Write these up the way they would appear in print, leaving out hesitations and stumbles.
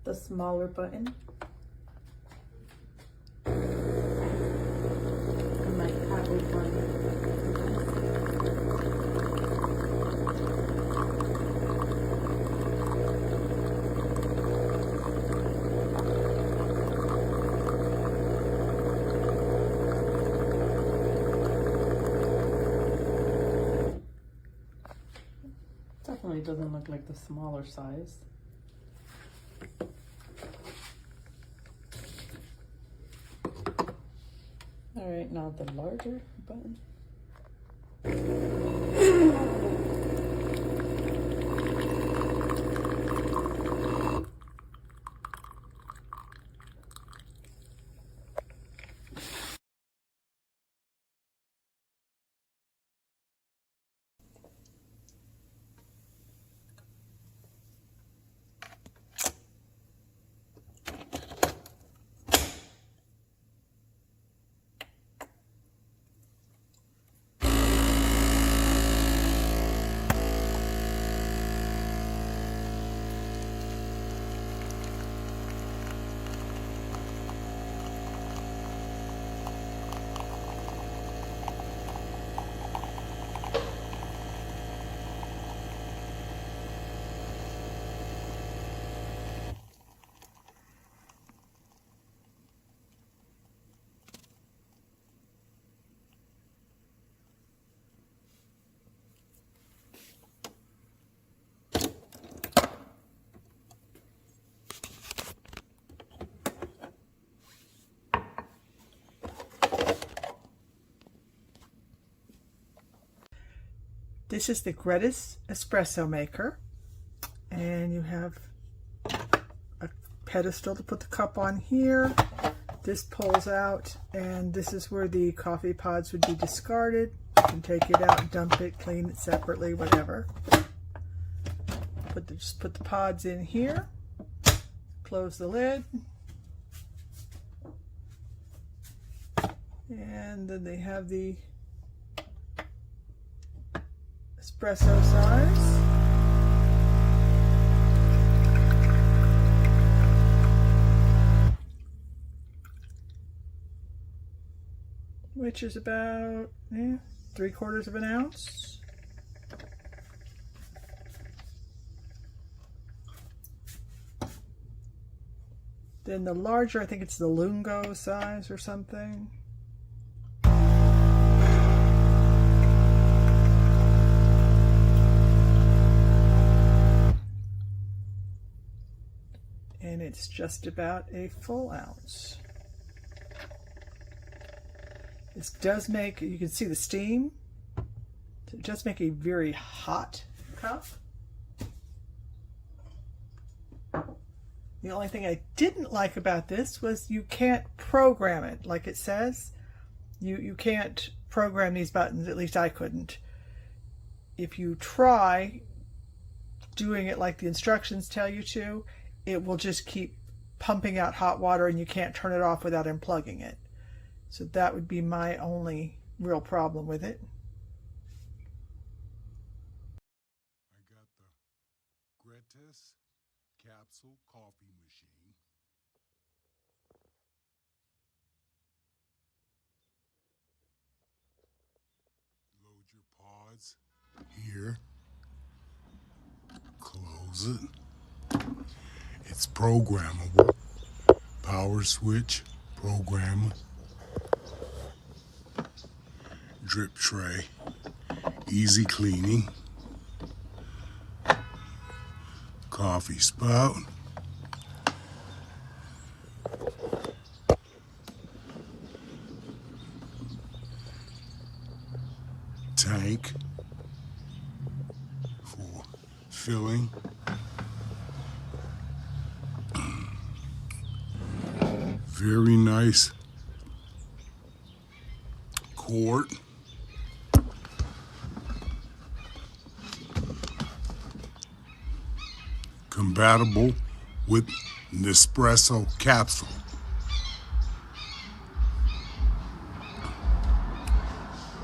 the smaller button. And my paddle button. Definitely doesn't look like the smaller size. All right, now the larger button. This is the Gretess Espresso maker, and you have a pedestal to put the cup on here. This pulls out, and this is where the coffee pods would be discarded. You can take it out, dump it, clean it separately, whatever. Just put the pods in here, close the lid, and then they have the espresso size. Which is about 3/4 of an ounce. Then the larger, I think it's the Lungo size or something. And it's just about a full ounce. This does make, you can see the steam. It does make a very hot cup. The only thing I didn't like about this was you can't program it like it says. You can't program these buttons, at least I couldn't. If you try doing it like the instructions tell you to, it will just keep pumping out hot water and you can't turn it off without unplugging it. So that would be my only real problem with it. I got the Gretess Capsule coffee machine. Load your pods here. Close it. It's programmable. Power switch, programmer. Drip tray, easy cleaning. Coffee spout. Tank for filling. Very nice quart. Compatible with an espresso capsule.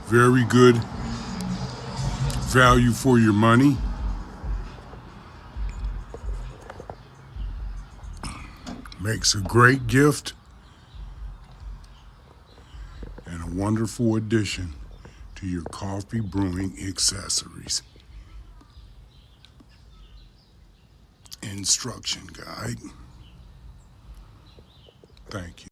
Very good value for your money. Makes a great gift and a wonderful addition to your coffee brewing accessories. Instruction guide. Thank you.